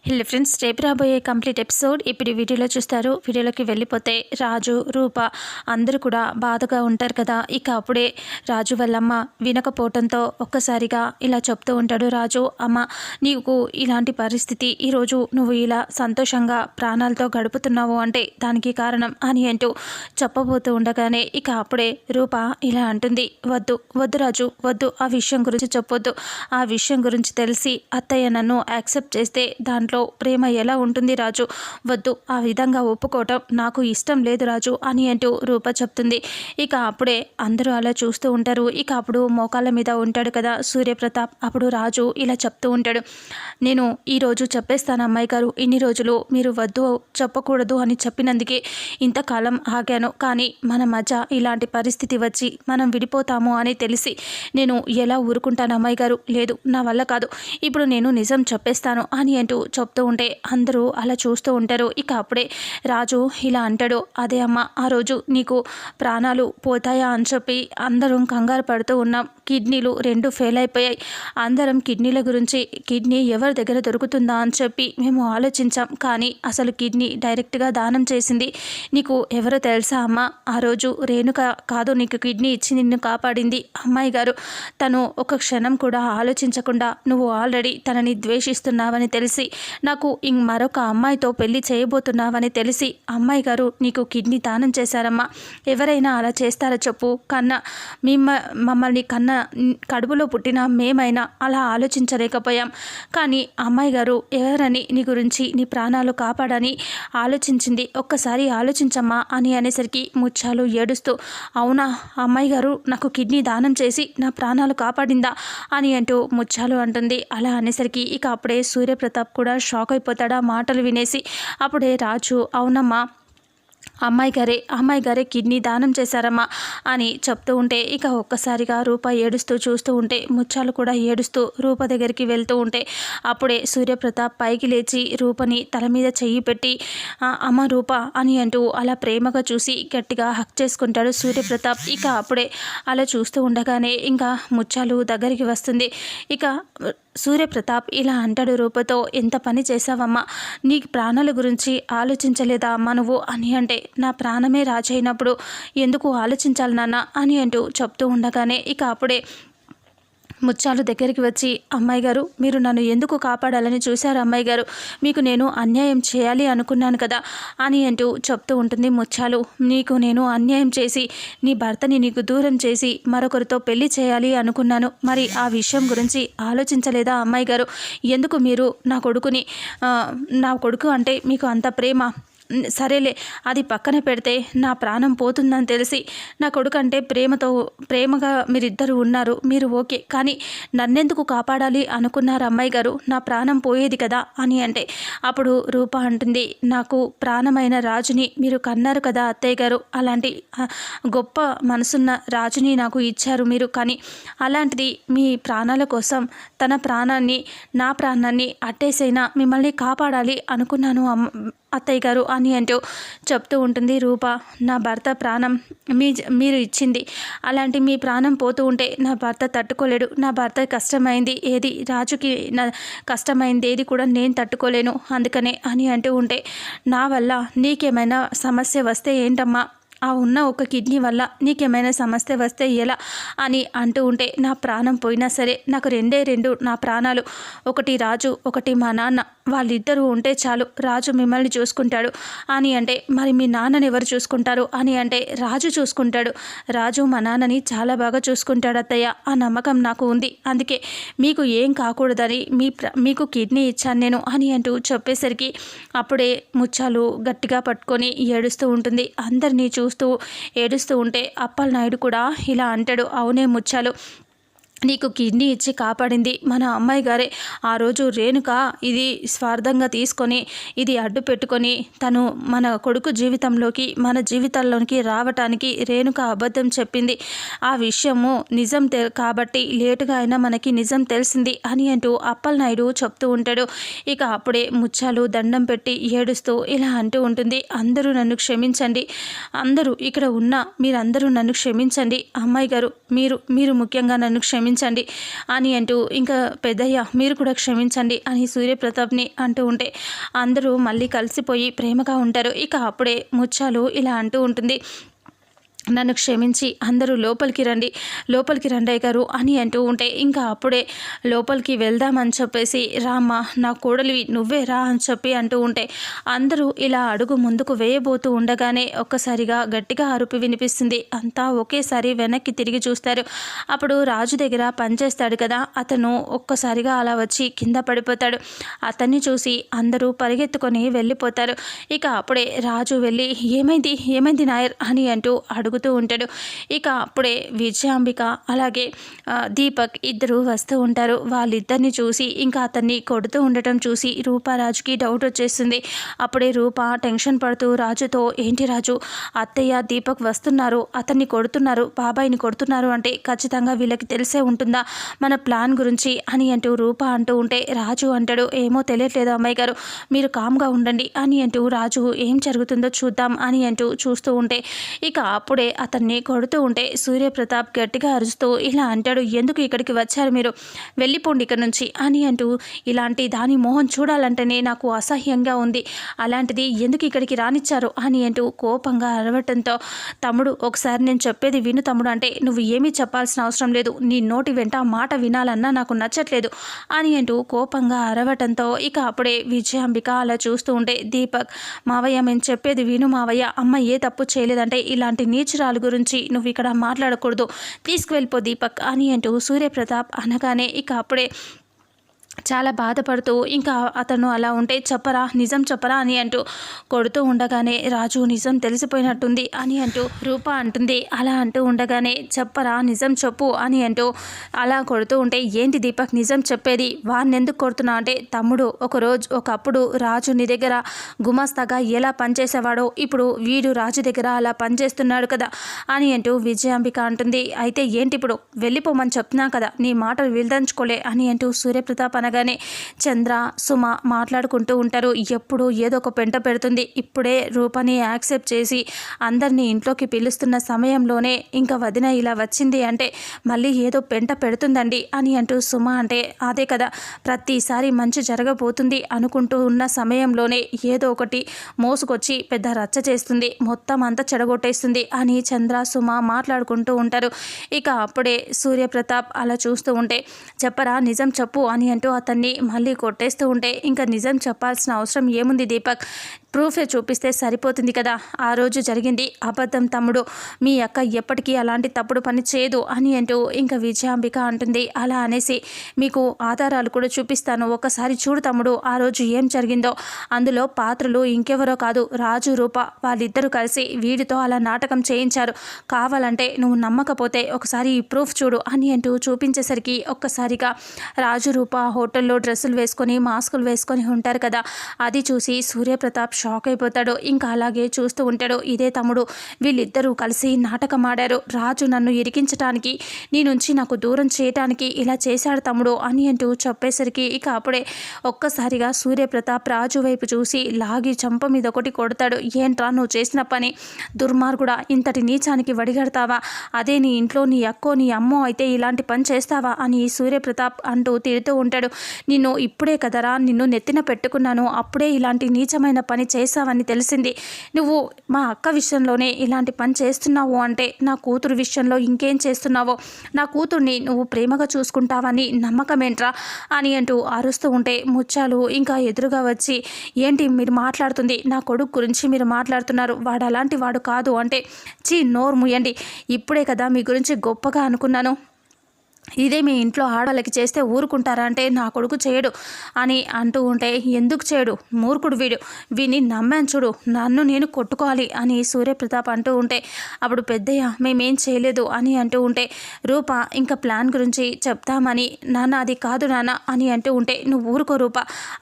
Hello friends, రేపు రాబోయే complete episode ఇప్పుడు వీడియోలో చూస్తారు. వీడియోలోకి వెళ్ళిపోతే రాజు, రూప అందరూ కూడా బాధగా ఉంటారు కదా. ఇక అప్పుడే రాజు వాళ్ళమ్మ వినకపోవడంతో ఒక్కసారిగా ఇలా చెప్తూ ఉంటాడు. రాజు, అమ్మ, నీకు ఇలాంటి పరిస్థితి, ఈరోజు నువ్వు ఇలా సంతోషంగా ప్రాణాలతో గడుపుతున్నావు అంటే దానికి కారణం అని అంటూ చెప్పబోతూ ఉండగానే ఇక అప్పుడే రూప ఇలా అంటుంది, వద్దు వద్దు రాజు, వద్దు, ఆ విషయం గురించి చెప్పొద్దు. ఆ విషయం గురించి తెలిసి అత్తయ్య నన్ను యాక్సెప్ట్ చేస్తే దాంట్లో ప్రేమ ఎలా ఉంటుంది రాజు, వద్దు, ఆ విధంగా ఒప్పుకోవటం నాకు ఇష్టం లేదు రాజు అని అంటూ రూప చెప్తుంది. ఇక అప్పుడే అందరూ అలా చూస్తూ ఉంటారు. ఇక అప్పుడు మోకాళ్ళ మీద ఉంటాడు కదా సూర్యప్రతాప్. అప్పుడు రాజు ఇలా చెప్తూ ఉంటాడు, నేను ఈరోజు చెప్పేస్తాను అమ్మాయి గారు, ఇన్ని రోజులు మీరు వద్దు చెప్పకూడదు అని చెప్పినందుకే ఇంతకాలం ఆగాను. కానీ మన మధ్య ఇలాంటి పరిస్థితి వచ్చి మనం విడిపోతాము అని తెలిసి నేను ఎలా ఊరుకుంటాను అమ్మాయి గారు, లేదు, నా వల్ల కాదు, ఇప్పుడు నేను నిజం చెప్పేస్తాను అని అంటూ చెప్తూ ఉంటే అందరూ అలా చూస్తూ ఉంటారు. ఇక అప్పుడే రాజు ఇలా అంటాడు, అదే అమ్మ, ఆ రోజు నీకు ప్రాణాలు పోతాయా అని చెప్పి అందరం కంగారు పడుతూ ఉన్నాం. కిడ్నీలు 2 ఫెయిల్ అయిపోయాయి. అందరం కిడ్నీల గురించి, కిడ్నీ ఎవరి దగ్గర దొరుకుతుందా అని చెప్పి మేము ఆలోచించాం. కానీ అసలు కిడ్నీ డైరెక్ట్గా దానం చేసింది నీకు ఎవరో తెలుసా అమ్మ? ఆ రోజు రేణుక కాదు నీకు కిడ్నీ ఇచ్చి నిన్ను కాపాడింది అమ్మాయి గారు. తను ఒక క్షణం కూడా ఆలోచించకుండా నువ్వు ఆల్రెడీ తనని ద్వేషిస్తున్నావని తెలిసి, నాకు మరొక అమ్మాయితో పెళ్లి చేయబోతున్నావని తెలిసి అమ్మాయి గారు నీకు కిడ్నీ దానం చేశారమ్మా. ఎవరైనా అలా చేస్తారా చెప్పు? మమ్మల్ని కన్న కడుపులో పుట్టిన మేమైనా అలా ఆలోచించలేకపోయాం. కానీ అమ్మాయి గారు ఎవరని నీ గురించి, నీ ప్రాణాలు కాపాడని ఆలోచించింది. ఒక్కసారి ఆలోచించమ్మా అని అనేసరికి ముత్యాలు ఏడుస్తూ, అవునా అమ్మాయి గారు నాకు కిడ్నీ దానం చేసి నా ప్రాణాలు కాపాడిందా అని అంటూ ముత్యాలు అంటుంది. అలా అనేసరికి ఇక అప్పుడే సూర్యప్రతాప్ కూడా షాక్ అయిపోతాడు ఆ మాటలు వినేసి. అప్పుడే రాజు, అవునమ్మా, అమ్మాయి గారే కిడ్నీ దానం చేశారమ్మా అని చెప్తూ ఉంటే ఇక ఒక్కసారిగా రూప ఏడుస్తూ చూస్తూ ఉంటే ముత్యాలు కూడా ఏడుస్తూ రూప దగ్గరికి వెళ్తూ ఉంటే అప్పుడే సూర్యప్రతాప్ పైకి లేచి రూపని తల మీద చెయ్యి పెట్టి, అమ్మ రూప అని అంటూ అలా ప్రేమగా చూసి గట్టిగా హక్ చేసుకుంటాడు సూర్యప్రతాప్. ఇక అప్పుడే అలా చూస్తూ ఉండగానే ఇంకా ముత్యాలు దగ్గరికి వస్తుంది. ఇక సూర్యప్రతాప్ ఇలా అంటాడు రూపతో, ఎంత పని చేశావమ్మా, నీ ప్రాణాల గురించి ఆలోచించలేదా అమ్మ నువ్వు అని అంటే, నా ప్రాణమే రాజైనప్పుడు ఎందుకు ఆలోచించాలి నాన్న అని అంటూ చెప్తూ ఉండగానే ఇక అప్పుడే ముత్యాలు దగ్గరికి వచ్చి, అమ్మాయి గారు, మీరు నన్ను ఎందుకు కాపాడాలని చూశారు అమ్మాయి గారు, మీకు నేను అన్యాయం చేయాలి అనుకున్నాను కదా అని అంటూ చెప్తూ ఉంటుంది ముత్యాలు. నీకు నేను అన్యాయం చేసి నీ భర్తని నీకు దూరం చేసి మరొకరితో పెళ్లి చేయాలి అనుకున్నాను. మరి ఆ విషయం గురించి ఆలోచించలేదా అమ్మాయి గారు? ఎందుకు మీరు నా కొడుకు అంటే మీకు అంత ప్రేమ? సరేలే, అది పక్కన పెడితే నా ప్రాణం పోతుందని తెలిసి నా కొడుకు అంటే ప్రేమగా మీరిద్దరు ఉన్నారు, మీరు ఓకే, కానీ నన్నెందుకు కాపాడాలి అనుకున్నారు అమ్మాయి గారు? నా ప్రాణం పోయేది కదా అని అంటే అప్పుడు రూప అంటుంది, నాకు ప్రాణమైన రాజుని మీరు కన్నారు కదా అత్తయ్య గారు, అలాంటి గొప్ప మనసున్న రాజుని నాకు ఇచ్చారు మీరు. కానీ అలాంటిది మీ ప్రాణాల కోసం తన ప్రాణాన్ని, నా ప్రాణాన్ని అట్టేసైనా మిమ్మల్ని కాపాడాలి అనుకున్నాను అత్తయ్య గారు అని అంటూ చెప్తూ ఉంటుంది రూప. నా భర్త ప్రాణం మీరు ఇచ్చింది, అలాంటి మీ ప్రాణం పోతూ ఉంటే నా భర్త తట్టుకోలేడు. నా భర్త కష్టమైంది ఏది, రాజుకి నా కష్టమైంది ఏది కూడా నేను తట్టుకోలేను, అందుకనే అని అంటూ ఉంటే, నా వల్ల నీకేమైనా సమస్య వస్తే ఏంటమ్మా, ఆ ఉన్న ఒక కిడ్నీ వల్ల నీకేమైనా సమస్య వస్తే ఎలా అని అంటూ ఉంటే, నా ప్రాణం పోయినా సరే నాకు 2 నా ప్రాణాలు, ఒకటి రాజు, ఒకటి మా నాన్న, వాళ్ళిద్దరూ ఉంటే చాలు, రాజు మిమ్మల్ని చూసుకుంటాడు అని అంటే, మరి మీ నాన్నని ఎవరు చూసుకుంటారు అని అంటే, రాజు చూసుకుంటాడు, రాజు మా నాన్నని చాలా బాగా చూసుకుంటాడు అత్తయ్య, ఆ నమ్మకం నాకు ఉంది, అందుకే మీకు ఏం కాకూడదని మీకు కిడ్నీ ఇచ్చాను నేను అని అంటూ చెప్పేసరికి అప్పుడే ముత్యాలు గట్టిగా పట్టుకొని ఏడుస్తూ ఉంటుంది. అందరినీ ఏడుస్తూ ఉంటే అప్పలనాయుడు కూడా ఇలా అంటాడు, అవునే ముత్యాలు, నీకు కిడ్నీ ఇచ్చి కాపాడింది మన అమ్మాయి గారే. ఆ రోజు రేణుక ఇది స్వార్థంగా తీసుకొని, ఇది అడ్డు పెట్టుకొని తను మన కొడుకు జీవితంలోకి, మన జీవితాల్లోకి రావటానికి రేణుక అబద్ధం చెప్పింది. ఆ విషయము నిజం కాబట్టి లేటుగా అయినా మనకి నిజం తెలిసింది అని అంటూ అప్పలనాయుడు చెప్తూ ఉంటాడు. ఇక అప్పుడే ముత్యాలు దండం పెట్టి ఏడుస్తూ ఇలా అంటూ ఉంటుంది, అందరూ నన్ను క్షమించండి, అందరూ ఇక్కడ ఉన్న మీరందరూ నన్ను క్షమించండి అమ్మాయి గారు, మీరు ముఖ్యంగా నన్ను క్షమించండి క్షమించండి అని అంటూ ఇంకా పెద్దయ్య మీరు కూడా క్షమించండి అని సూర్యప్రతాప్ని అంటూ ఉంటే అందరూ మళ్ళీ కలిసిపోయి ప్రేమగా ఉంటారు. ఇక అప్పుడే ముత్యాలు ఇలా అంటూ ఉంటుంది, నన్ను క్షమించి అందరూ లోపలికి రండి అయ్య గారు అని అంటూ ఉంటే ఇంకా అప్పుడే లోపలికి వెళ్దామని చెప్పేసి రామ్మ నా కోడలివి నువ్వే రా అని చెప్పి అంటూ ఉంటే అందరూ ఇలా అడుగు ముందుకు వేయబోతూ ఉండగానే ఒక్కసారిగా గట్టిగా అరుపు వినిపిస్తుంది. అంతా ఒకేసారి వెనక్కి తిరిగి చూస్తారు. అప్పుడు రాజు దగ్గర పనిచేస్తాడు కదా, అతను ఒక్కసారిగా అలా వచ్చి కింద పడిపోతాడు. అతన్ని చూసి అందరూ పరిగెత్తుకొని వెళ్ళిపోతారు. ఇక అప్పుడే రాజు వెళ్ళి ఏమైంది నాయర్ అని అంటూ అడుగుతూ ఉంటాడు. ఇక అప్పుడే విజయాంబిక అలాగే దీపక్ ఇద్దరు వస్తూ ఉంటారు. వాళ్ళిద్దరిని చూసి ఇంకా అతన్ని కొడుతూ ఉండటం చూసి రూపారాజుకి డౌట్ వచ్చేస్తుంది. అప్పుడే రూప టెన్షన్ పడుతూ రాజుతో, ఏంటి రాజు, అత్తయ్య దీపక్ వస్తున్నారు, అతన్ని కొడుతున్నారు, బాబాయిని కొడుతున్నారు అంటే ఖచ్చితంగా వీళ్ళకి తెలిసే ఉంటుందా మన ప్లాన్ గురించి అని అంటూ రూప అంటూ ఉంటే రాజు అంటాడు, ఏమో తెలియట్లేదు అమ్మాయి గారు, మీరు కామ్గా ఉండండి అని అంటూ రాజు ఏం జరుగుతుందో చూద్దాం అని అంటూ చూస్తూ ఉంటే ఇక అప్పుడే అతన్ని కొడుతూ ఉంటే సూర్యప్రతాప్ గట్టిగా అరుస్తూ ఇలా అంటాడు, ఎందుకు ఇక్కడికి వచ్చారు మీరు, వెళ్ళిపోండి ఇక్కడ నుంచి అని అంటూ, ఇలాంటి దాని మోహన్ చూడాలంటేనే నాకు అసహ్యంగా ఉంది, అలాంటిది ఎందుకు ఇక్కడికి రానిచ్చారు అని అంటూ కోపంగా అరవటంతో తమ్ముడు ఒకసారి నేను చెప్పేది విను తమ్ముడు అంటే నువ్వు ఏమీ చెప్పాల్సిన అవసరం లేదు, నీ నోటి వెంట మాట వినాలన్నా నాకు నచ్చట్లేదు అని అంటూ కోపంగా అరవటంతో ఇక అప్పుడే విజయాంబిక అలా చూస్తూ ఉంటే దీపక్, మావయ్య మేము చెప్పేది విను మావయ్య, అమ్మ ఏ తప్పు చేయలేదంటే ఇలాంటి నీచురాలు గురించి నువ్వు ఇక్కడ మాట్లాడకూడదు, తీసుకువెళ్ళిపో దీపక్ అని అంటూ సూర్యప్రతాప్ అనగానే ఇక అప్పుడే చాలా బాధపడుతూ ఇంకా అతను అలా ఉంటే నిజం చెప్పరా అని అంటూ కొడుతూ ఉండగానే రాజు నిజం తెలిసిపోయినట్టుంది అని అంటూ రూప అంటుంది. అలా అంటూ ఉండగానే చెప్పరా నిజం చెప్పు అని అంటూ అలా కొడుతూ ఉంటే ఏంటి దీపక్ నిజం చెప్పేది, వాడిని ఎందుకు కొడుతున్నా అంటే తమ్ముడు ఒకప్పుడు రాజు నీ దగ్గర గుమాస్తాగా ఎలా పనిచేసేవాడో ఇప్పుడు వీడు రాజు దగ్గర అలా పనిచేస్తున్నాడు కదా అని అంటూ విజయాంబిక అంటుంది. అయితే ఏంటి ఇప్పుడు వెళ్ళిపోమని చెప్తున్నా కదా, నీ మాటలు విల్దంచుకోలే అని అంటూ సూర్యప్రతాప్ అనగానే చంద్ర సుమ మాట్లాడుకుంటూ ఉంటారు. ఎప్పుడు ఏదో ఒక పెంట పెడుతుంది, ఇప్పుడే రూపని యాక్సెప్ట్ చేసి అందరినీ ఇంట్లోకి పిలుస్తున్న సమయంలోనే ఇంకా వదిన ఇలా వచ్చింది అంటే మళ్ళీ ఏదో పెంట పెడుతుందండి అని అంటూ సుమ అంటే అదే కదా ప్రతిసారి మంచి జరగబోతుంది అనుకుంటూ ఉన్న సమయంలోనే ఏదో ఒకటి మోసుకొచ్చి పెద్ద రచ్చ చేస్తుంది, మొత్తం అంతా చెడగొట్టేస్తుంది అని చంద్ర సుమ మాట్లాడుకుంటూ ఉంటారు. ఇక అప్పుడే సూర్యప్రతాప్ అలా చూస్తూ ఉంటే చెప్పరా నిజం చెప్పు అని అంటూ అతన్ని మళ్ళీ కొట్టేస్తూ ఉంటే ఇంకా నిజం చెప్పాల్సిన అవసరం ఏముంది దీపక్, ప్రూఫే చూపిస్తే సరిపోతుంది కదా, ఆ రోజు జరిగింది అబద్ధం తమ్ముడు, మీ అక్క ఎప్పటికీ అలాంటి తప్పుడు పని చేయదు అని అంటూ ఇంకా విజయాంబిక అంటుంది. అలా అనేసి మీకు ఆధారాలు కూడా చూపిస్తాను, ఒకసారి చూడు తమ్ముడు ఆ రోజు ఏం జరిగిందో, అందులో పాత్రలు ఇంకెవరో కాదు రాజు రూప, వాళ్ళిద్దరూ కలిసి వీడితో అలా నాటకం చేయించారు, కావాలంటే నువ్వు నమ్మకపోతే ఒకసారి ఈ ప్రూఫ్ చూడు అని అంటూ చూపించేసరికి ఒక్కసారిగా రాజు రూప హోటల్లో డ్రెస్సులు వేసుకొని మాస్కులు వేసుకొని ఉంటారు కదా, అది చూసి సూర్యప్రతాప్ షాక్ అయిపోతాడు. ఇంకా అలాగే చూస్తూ ఉంటాడు. ఇదే తమ్ముడు వీళ్ళిద్దరూ కలిసి నాటకం ఆడారు, రాజు నన్ను ఇరికించడానికి నీ నుంచి నాకు దూరం చేయటానికి ఇలా చేశాడు తమ్ముడు అని అంటూ చెప్పేసరికి ఇక అప్పుడే ఒక్కసారిగా సూర్యప్రతాప్ రాజు వైపు చూసి లాగి చంప మీద ఒకటి కొడతాడు. ఏంట్రా నువ్వు చేసిన పని, దుర్మార్గుడా, ఇంతటి నీచానికి వడిగడతావా, అదే నీ ఇంట్లో నీ అక్కో నీ అమ్మో అయితే ఇలాంటి పని చేస్తావా అని సూర్యప్రతాప్ అంటూ తిడుతూ ఉంటాడు. నిన్ను ఇప్పుడే కదరా నిన్ను నెత్తిన పెట్టుకున్నాను, అప్పుడే ఇలాంటి నీచమైన పని చేసావని తెలిసింది, నువ్వు మా అక్క విషయంలోనే ఇలాంటి పని చేస్తున్నావు అంటే నా కూతురు విషయంలో ఇంకేం చేస్తున్నావో, నా కూతుర్ని నువ్వు ప్రేమగా చూసుకుంటావని నమ్మకమేంట్రా అని అంటూ అరుస్తూ ఉంటే ముత్యాలు ఇంకా ఎదురుగా వచ్చి ఏంటి మీరు మాట్లాడుతుంది, నా కొడుకు గురించి మీరు మాట్లాడుతున్నారు, వాడు అలాంటి వాడు కాదు అంటే నోరు ముయ్యండి, ఇప్పుడే కదా మీ గురించి గొప్పగా అనుకున్నాను, ఇదే మీ ఇంట్లో ఆడవాళ్ళకి చేస్తే ఊరుకుంటారా అంటే నా కొడుకు చేయడు అని అంటూ ఉంటే ఎందుకు చేయడు మూర్ఖుడు వీడిని నమ్మాను చూడు, నన్ను నేను కొట్టుకోవాలి అని సూర్యప్రతాప్ అంటూ ఉంటే అప్పుడు పెద్దయ్య మేమేం చేయలేదు అని అంటూ ఉంటే రూప ఇంకా ప్లాన్ గురించి చెప్తామని నాన్న అది కాదు నాన్న అని అంటూ ఉంటే నువ్వు ఊరుకో రూప,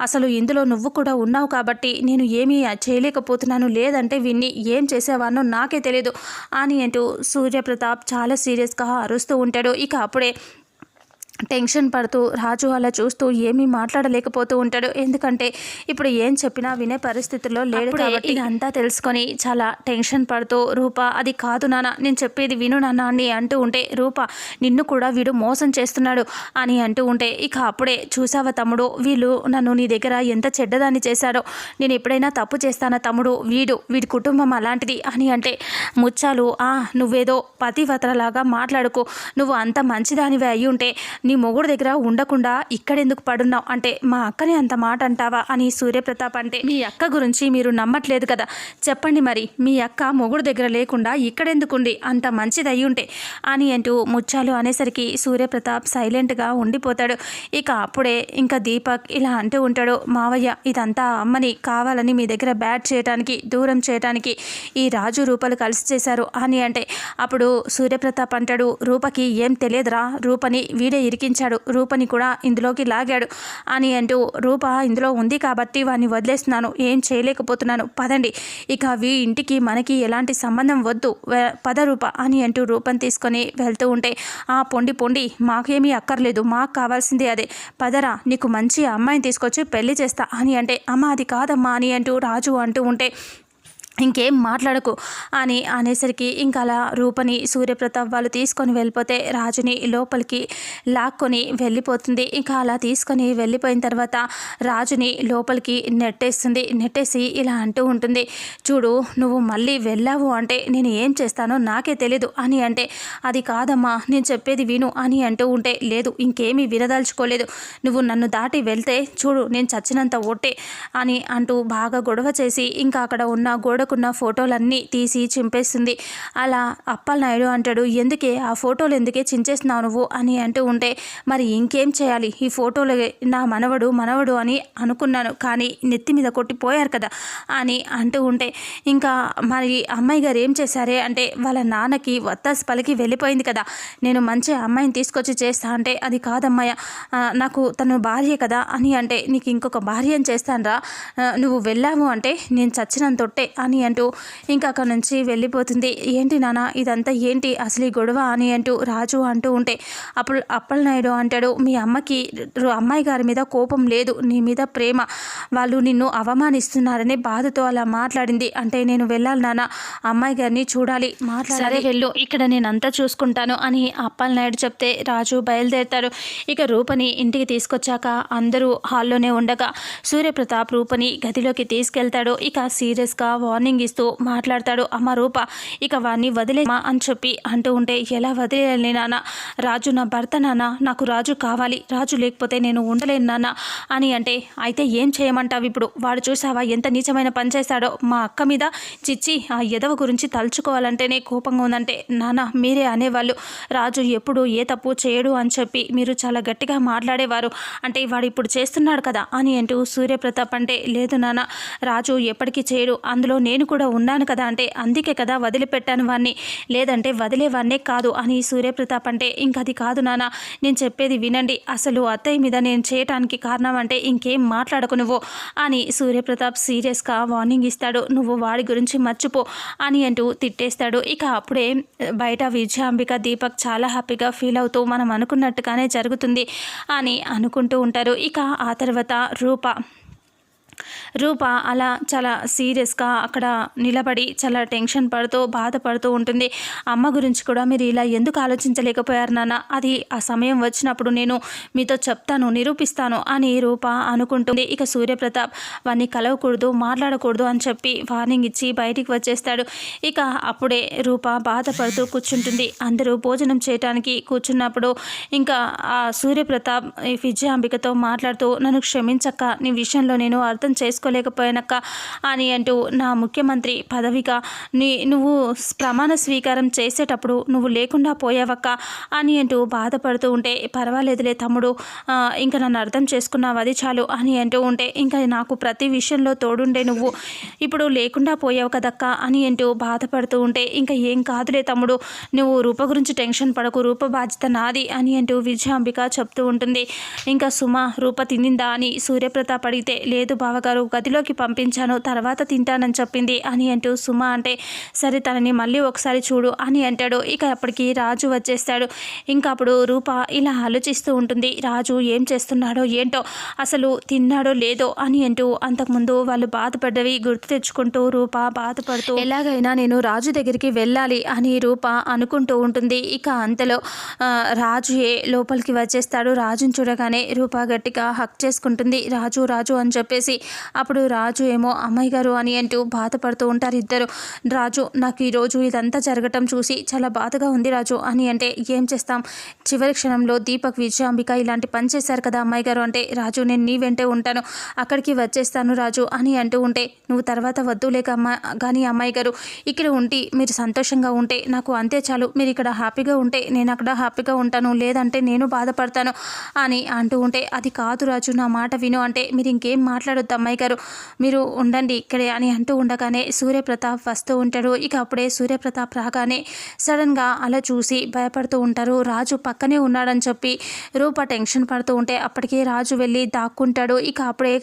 అసలు ఇందులో నువ్వు కూడా ఉన్నావు కాబట్టి నేను ఏమీ చేయలేకపోతున్నాను, లేదంటే వీన్ని ఏం చేసేవానో నాకే తెలియదు అని అంటూ సూర్యప్రతాప్ చాలా సీరియస్గా అరుస్తూ ఉంటాడు. ఇక అప్పుడే టెన్షన్ పడుతూ రాజు అలా చూస్తూ ఏమీ మాట్లాడలేకపోతూ ఉంటాడు. ఎందుకంటే ఇప్పుడు ఏం చెప్పినా వినే పరిస్థితుల్లో లేడు కాబట్టి ఇదంతా తెలుసుకొని చాలా టెన్షన్ పడుతూ రూప అది కాదు నాన్న, నేను చెప్పేది విను నాన్న అని అంటూ ఉంటే రూప నిన్ను కూడా వీడు మోసం చేస్తున్నాడు అని అంటూ ఉంటే ఇక అప్పుడే చూసావా తమ్ముడు, వీళ్ళు నన్ను నీ దగ్గర ఎంత చెడ్డదాన్ని చేశాడో, నేను ఎప్పుడైనా తప్పు చేస్తానా తమ్ముడు, వీడి కుటుంబం అలాంటిది అని అంటే ముచ్చాలు నువ్వేదో పతివ్రతలాగా మాట్లాడుకో, నువ్వు అంత మంచిదానివే అయి ఉంటే నీ మొగుడు దగ్గర ఉండకుండా ఇక్కడెందుకు పడున్నావు అంటే మా అక్కని అంత మాట అంటావా అని సూర్యప్రతాప్ అంటే మీ అక్క గురించి మీరు నమ్మట్లేదు కదా, చెప్పండి మరి మీ అక్క మొగుడు దగ్గర లేకుండా ఇక్కడెందుకుండి అంత మంచిది అయి ఉంటే అని అంటూ ముచ్చాలు అనేసరికి సూర్యప్రతాప్ సైలెంట్గా ఉండిపోతాడు. ఇక అప్పుడే ఇంకా దీపక్ ఇలా అంటూ ఉంటాడు, మావయ్య ఇదంతా అమ్మని కావాలని మీ దగ్గర బ్యాట్ చేయడానికి దూరం చేయడానికి ఈ రాజు రూపలు కలిసి చేశారు అని అంటే అప్పుడు సూర్యప్రతాప్ అంటాడు, రూపకి ఏం తెలియదురా, రూపని వీడే ఇరికించాడు, రూపని కూడా ఇందులోకి లాగాడు అని అంటూ రూప ఇందులో ఉంది కాబట్టి వాడిని వదిలేస్తున్నాను, ఏం చేయలేకపోతున్నాను, పదండి ఇక ఇంటికి మనకి ఎలాంటి సంబంధం వద్దు, పద రూప అని అంటూ రూపని తీసుకొని వెళ్తూ ఉంటే పొండి మాకేమీ అక్కర్లేదు, మాకు కావాల్సిందే అదే, పదరా నీకు మంచి అమ్మాయిని తీసుకొచ్చి పెళ్లి చేస్తా అని అంటే అమ్మ అది కాదమ్మా అని అంటూ రాజు అంటూ ఉంటే ఇంకేం మాట్లాడకు అని అనేసరికి ఇంకా అలా రూపని సూర్యప్రతాప్ వాళ్ళు తీసుకొని వెళ్ళిపోతే రాజుని లోపలికి లాక్కొని వెళ్ళిపోతుంది. ఇంకా అలా తీసుకొని వెళ్ళిపోయిన తర్వాత రాజుని లోపలికి నెట్టేసి ఇలా అంటూ ఉంటుంది, చూడు నువ్వు మళ్ళీ వెళ్ళావు అంటే నేను ఏం చేస్తానో నాకే తెలీదు అని అంటే అది కాదమ్మా నేను చెప్పేది విను అని అంటూ ఉంటే లేదు ఇంకేమీ వినదలుచుకోలేదు, నువ్వు నన్ను దాటి వెళ్తే చూడు నేను చచ్చినంత ఒట్టే అని అంటూ బాగా గొడవ చేసి ఇంకా అక్కడ ఉన్న గోడకున్న ఫోటోలన్నీ తీసి చింపేస్తుంది. అలా అప్పలనాయుడు అంటాడు, ఎందుకే ఆ ఫోటోలు ఎందుకే చించేస్తున్నావు నువ్వు అని అంటూ ఉంటే మరి ఇంకేం చేయాలి, ఈ ఫోటోలు నా మనవడు అని అనుకున్నాను కానీ నెత్తి మీద కొట్టిపోయారు కదా అని అంటూ ఉంటే ఇంకా మరి అమ్మాయి గారు ఏం చేశారే అంటే వాళ్ళ నాన్నకి వత్తాసు పలికి వెళ్ళిపోయింది కదా, నేను మంచి అమ్మాయిని తీసుకొచ్చి చేస్తా అంటే అది కాదమ్మాయ నాకు తను భార్య కదా అని అంటే నీకు ఇంకొక భార్యను చేస్తానరా, నువ్వు వెళ్ళావు అంటే నేను చచ్చినంతొట్టే అని అంటూ ఇంకా అక్కడ నుంచి వెళ్ళిపోతుంది. ఏంటి నాన్న ఇదంతా ఏంటి అసలు ఈ గొడవ అని అంటూ రాజు అంటూ ఉంటే అప్పుడు అప్పలనాయుడు అంటాడు, మీ అమ్మాయి గారి మీద కోపం లేదు, నీ మీద ప్రేమ, వాళ్ళు నిన్ను అవమానిస్తున్నారని బాధతో అలా మాట్లాడింది అంటే నేను వెళ్ళాలి నాన్న, అమ్మాయి గారిని చూడాలి, సరే వెళ్ళు ఇక్కడ నేను అంతా చూసుకుంటాను అని అప్పలనాయుడు చెప్తే రాజు బయలుదేరుతాడు. ఇక రూపని ఇంటికి తీసుకొచ్చాక అందరూ హాల్లోనే ఉండగా సూర్యప్రతాప్ రూపని గదిలోకి తీసుకెళ్తాడు. ఇక సీరియస్గా వార్నింగ్ ఇస్తూ మాట్లాడతాడు, అమ్మ రూప ఇక వాడిని వదిలేమా అని చెప్పి అంటూ ఉంటే ఎలా వదిలేయాలి నాన్న, రాజు నా భర్త నాన్న, నాకు రాజు కావాలి, రాజు లేకపోతే నేను ఉండలేను నాన్న అని అంటే అయితే ఏం చేయమంటావు ఇప్పుడు, వాడు చూసావా ఎంత నీచమైన పని చేశాడో మా అక్క మీద, చిచ్చి ఆ ఎదవ గురించి తలుచుకోవాలంటేనే కోపంగా ఉందంటే నాన్న మీరే అనేవాళ్ళు రాజు ఎప్పుడు ఏ తప్పు చేయడు అని చెప్పి మీరు చాలా గట్టిగా మాట్లాడేవారు అంటే వాడు ఇప్పుడు చేస్తున్నాడు కదా అని అంటూ సూర్యప్రతాప్ అంటే లేదు నాన్న రాజు ఎప్పటికీ చేయడు, అందులో నేను కూడా ఉన్నాను కదా అంటే అందుకే కదా వదిలిపెట్టాను వాడిని, లేదంటే వదిలేవాడినే కాదు అని సూర్యప్రతాప్ అంటే ఇంకది కాదు నాన్న నేను చెప్పేది వినండి, అసలు అత్తయ్య మీద నేను చేయటానికి కారణం అంటే ఇంకేం మాట్లాడకు నువ్వు అని సూర్యప్రతాప్ సీరియస్గా వార్నింగ్ ఇస్తాడు, నువ్వు వాడి గురించి మర్చిపో అని అంటూ తిట్టేస్తాడు. ఇక అప్పుడే బయట విజయాంబిక దీపక్ చాలా హ్యాపీగా ఫీల్ అవుతూ మనం అనుకున్నట్టుగానే జరుగుతుంది అని అనుకుంటూ ఉంటారు. ఇక ఆ తర్వాత రూప అలా చాలా సీరియస్గా అక్కడ నిలబడి చాలా టెన్షన్ పడుతూ బాధపడుతూ ఉంటుంది. అమ్మ గురించి కూడా మీరు ఇలా ఎందుకు ఆలోచించలేకపోయారు నాన్న, అది ఆ సమయం వచ్చినప్పుడు నేను మీతో చెప్తాను నిరూపిస్తాను అని రూప అనుకుంటుంది. ఇక సూర్యప్రతాప్ వాడిని కలవకూడదు మాట్లాడకూడదు అని చెప్పి వార్నింగ్ ఇచ్చి బయటికి వచ్చేస్తాడు. ఇక అప్పుడే రూప బాధపడుతూ కూర్చుంటుంది. అందరూ భోజనం చేయడానికి కూర్చున్నప్పుడు ఇంకా ఆ సూర్యప్రతాప్ విజయాంబికతో మాట్లాడుతూ నన్ను క్షమించక్క, నీ విషయంలో నేను అర్థం చేసుకోలేకపోయానక్క అని అంటూ నా ముఖ్యమంత్రి పదవిగా నువ్వు ప్రమాణ స్వీకారం చేసేటప్పుడు నువ్వు లేకుండా పోయావక్క అని అంటూ బాధపడుతూ ఉంటే పర్వాలేదులే తమ్ముడు, ఇంకా నన్ను అర్థం చేసుకున్నావు అది చాలు అని అంటూ ఉంటే ఇంకా నాకు ప్రతి విషయంలో తోడుండే నువ్వు ఇప్పుడు లేకుండా పోయావు కదక్క అని అంటూ బాధపడుతూ ఉంటే ఇంకా ఏం కాదులే తమ్ముడు, నువ్వు రూప గురించి టెన్షన్ పడకు, రూప బాధ్యత నాది అని అంటూ విజయాంబిక చెప్తూ ఉంటుంది. ఇంకా సుమ రూప తినిందా అని సూర్యప్రతాప్ అడిగితే లేదు బావగారు గదిలోకి పంపించాను, తర్వాత తింటానని చెప్పింది అని అంటూ సుమ అంటే, సరే తనని మళ్ళీ ఒకసారి చూడు అని అంటాడు. ఇక అప్పటికి రాజు వచ్చేస్తాడు. ఇంకా అప్పుడు రూప ఇలా ఆలోచిస్తూ ఉంటుంది, రాజు ఏం చేస్తున్నాడో ఏంటో, అసలు తిన్నాడో లేదో అని అంటూ అంతకుముందు వాళ్ళు బాధపడ్డవి గుర్తు తెచ్చుకుంటూ రూప బాధపడుతూ ఎలాగైనా నేను రాజు దగ్గరికి వెళ్ళాలి అని రూప అనుకుంటూ ఉంటుంది. ఇక అంతలో రాజు లోపలికి వచ్చేస్తాడు. రాజుని చూడగానే రూప గట్టిగా హక్ చేసుకుంటుంది, రాజు రాజు అని చెప్పేసి. అప్పుడు రాజు ఏమో అమ్మాయి గారు అని అంటూ బాధపడుతూ ఉంటారు ఇద్దరు. రాజు నాకు ఈరోజు ఇదంతా జరగటం చూసి చాలా బాధగా ఉంది రాజు అని అంటే, ఏం చేస్తాం, చివరి క్షణంలో దీపక్ విజయాంబిక ఇలాంటి పని చేశారు కదా అమ్మాయి గారు అంటే, రాజు నేను నీ వెంటే ఉంటాను, అక్కడికి వచ్చేస్తాను రాజు అని అంటూ ఉంటే, నువ్వు తర్వాత వద్దులేక కానీ అమ్మాయి గారు ఇక్కడ ఉండి మీరు సంతోషంగా ఉంటే నాకు అంతే చాలు, మీరు ఇక్కడ హ్యాపీగా ఉంటే నేను అక్కడ హ్యాపీగా ఉంటాను, లేదంటే నేను బాధపడతాను అని అంటూ ఉంటే, అది కాదు రాజు నా మాట విను అంటే, మీరు ఇంకేం మాట్లాడొద్దు అమ్మాయి గారు, మీరు ఉండండి ఇక్కడే అని అంటూ ఉండగానే సూర్యప్రతాప్ వస్తూ ఉంటాడు. ఇక అప్పుడే సూర్యప్రతాప్ రాగానే సడన్గా అలా చూసి భయపడుతూ ఉంటారు. రాజు పక్కనే ఉన్నాడని చెప్పి రూప టెన్షన్ పడుతూ ఉంటే అప్పటికే రాజు వెళ్ళి దాక్కుంటాడు. ఇక అప్పుడే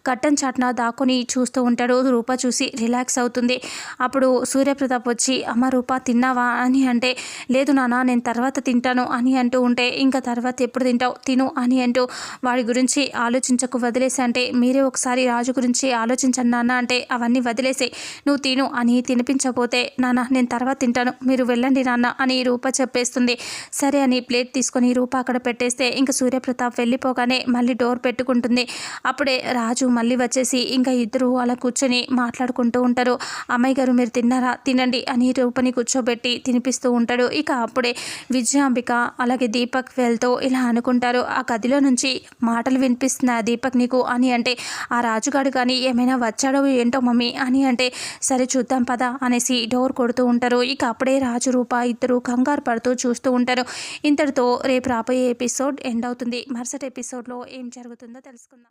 కట్టన్ చాట్న దాక్కుని చూస్తూ ఉంటాడు. రూప చూసి రిలాక్స్ అవుతుంది. అప్పుడు సూర్యప్రతాప్ వచ్చి, అమ్మ రూప తిన్నావా అని అంటే, లేదు నాన్న నేను తర్వాత తింటాను అని అంటూ ఉంటే, ఇంకా తర్వాత ఎప్పుడు తింటావు, తిను అని అంటూ వాడి గురించి ఆలోచించకు వదిలేసి అంటే, మీరే ఒకసారి రాజు గురించి ఆలోచించండి నాన్న అంటే, అవన్నీ వదిలేసే నువ్వు తిను అని తినిపించకపోతే, నాన్న నేను తర్వాత తింటాను, మీరు వెళ్ళండి నాన్న అని రూప చెప్పేస్తుంది. సరే అని ప్లేట్ తీసుకొని రూప అక్కడ పెట్టేస్తే ఇంకా సూర్యప్రతాప్ వెళ్ళిపోగానే మళ్ళీ డోర్ పెట్టుకుంటుంది. అప్పుడే రాజు మళ్ళీ వచ్చేసి ఇంకా ఇద్దరు అలా కూర్చొని మాట్లాడుకుంటూ ఉంటారు. అమ్మాయి గారు మీరు తిన్నారా, తినండి అని రూపని కూర్చోబెట్టి తినిపిస్తూ ఉంటాడు. ఇక అప్పుడే విజయాంబిక అలాగే దీపక్ వెళ్తూ ఇలా అనుకుంటారు, ఆ గదిలో నుంచి మాటలు వినిపిస్తున్నా దీపక్ నీకు అని అంటే, ఆ రాజుగాడు కానీ ఏమైనా వచ్చాడో ఏంటో మమ్మీ అని అంటే, సరే చూద్దాం పద అనేసి డోర్ కొడుతూ ఉంటారు. ఇక అప్పుడే రాజు రూప ఇద్దరు కంగారు పడుతూ చూస్తూ ఉంటారు. ఇంతటితో రేపు రాబోయే ఎపిసోడ్ ఎండ్ అవుతుంది. మరుసటి ఎపిసోడ్లో ఏం జరుగుతుందో తెలుసుకుందాం.